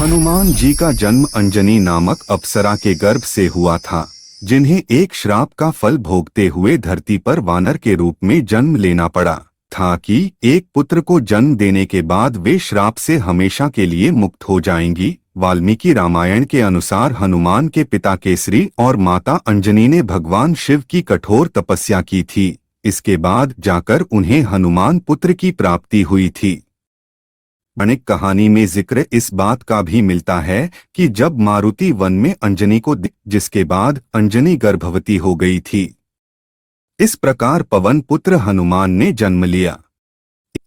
हनुमान जी का जन्म अंजनी नामक अप्सरा के गर्भ से हुआ था, जिन्हें एक श्राप का फल भोगते हुए धरती पर वानर के रूप में जन्म लेना पड़ा था कि एक पुत्र को जन्म देने के बाद वे श्राप से हमेशा के लिए मुक्त हो जाएंगी। वाल्मीकि रामायण के अनुसार हनुमान के पिता केसरी और माता अंजनी ने भगवान शिव की कठोर तपस्या की थी। इसके बाद जाकर उन्हें हनुमान पुत्र की प्राप्ति हुई थी। पौराणिक कहानी में जिक्र इस बात का भी मिलता है कि जब मारुति वन में अंजनी को जिसके बाद अंजनी गर्भवती हो गई थी। इस प्रकार पवन पुत्र हनुमान ने जन्म लिया।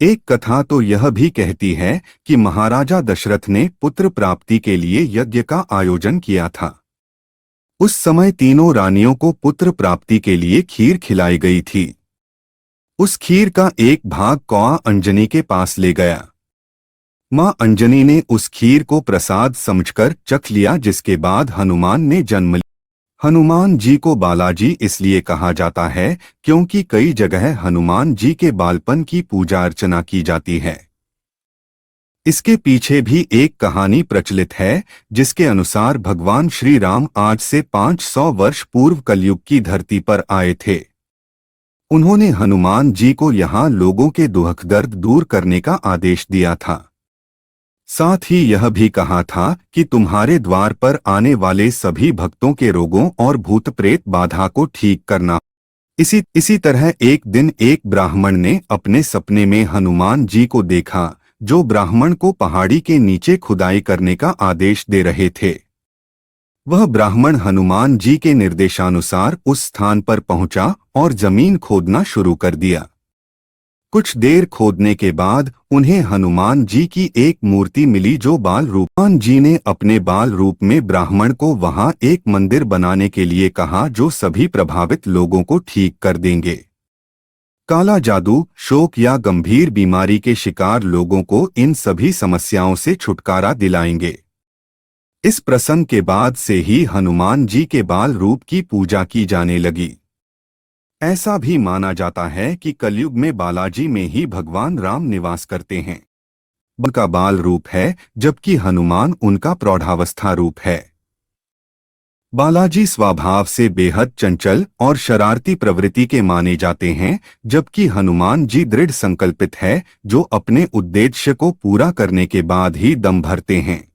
एक कथा तो यह भी कहती है कि महाराजा दशरथ ने पुत्र प्राप्ति के लिए यज्ञ का आयोजन किया था। उस समय तीनों रानियों को पुत्र प्राप्ति के लिए खीर खिलाई गई थी। उस खीर का एक भाग कौआ अंजनी के पास ले गया। मां अंजनी ने उस खीर को प्रसाद समझकर चख लिया, जिसके बाद हनुमान ने जन्म लिया। हनुमान जी को बालाजी इसलिए कहा जाता है क्योंकि कई जगह हनुमान जी के बालपन की पूजा अर्चना की जाती है। इसके पीछे भी एक कहानी प्रचलित है, जिसके अनुसार भगवान श्री राम आज से 500 वर्ष पूर्व कलयुग की धरती पर आए थे। उन्होंने हनुमान जी को यहाँ लोगों के दुख दर्द दूर करने का आदेश दिया था। साथ ही यह भी कहा था कि तुम्हारे द्वार पर आने वाले सभी भक्तों के रोगों और भूत प्रेत बाधा को ठीक करना। इसी तरह एक दिन एक ब्राह्मण ने अपने सपने में हनुमान जी को देखा, जो ब्राह्मण को पहाड़ी के नीचे खुदाई करने का आदेश दे रहे थे। वह ब्राह्मण हनुमान जी के निर्देशानुसार उस स्थान पर पहुंचा और जमीन खोदना शुरू कर दिया। कुछ देर खोदने के बाद उन्हें हनुमान जी की एक मूर्ति मिली, जो बाल रूप। हनुमान जी ने अपने बाल रूप में ब्राह्मण को वहां एक मंदिर बनाने के लिए कहा, जो सभी प्रभावित लोगों को ठीक कर देंगे। काला जादू, शोक या गंभीर बीमारी के शिकार लोगों को इन सभी समस्याओं से छुटकारा दिलाएंगे। इस प्रसंग के बाद से ही हनुमान जी के बाल रूप की पूजा की जाने लगी। ऐसा भी माना जाता है कि कलयुग में बालाजी में ही भगवान राम निवास करते हैं। उनका बाल रूप है, जबकि हनुमान उनका प्रौढ़ावस्था रूप है। बालाजी स्वभाव से बेहद चंचल और शरारती प्रवृत्ति के माने जाते हैं, जबकि हनुमान जी दृढ़ संकल्पित है, जो अपने उद्देश्य को पूरा करने के बाद ही दम भरते हैं।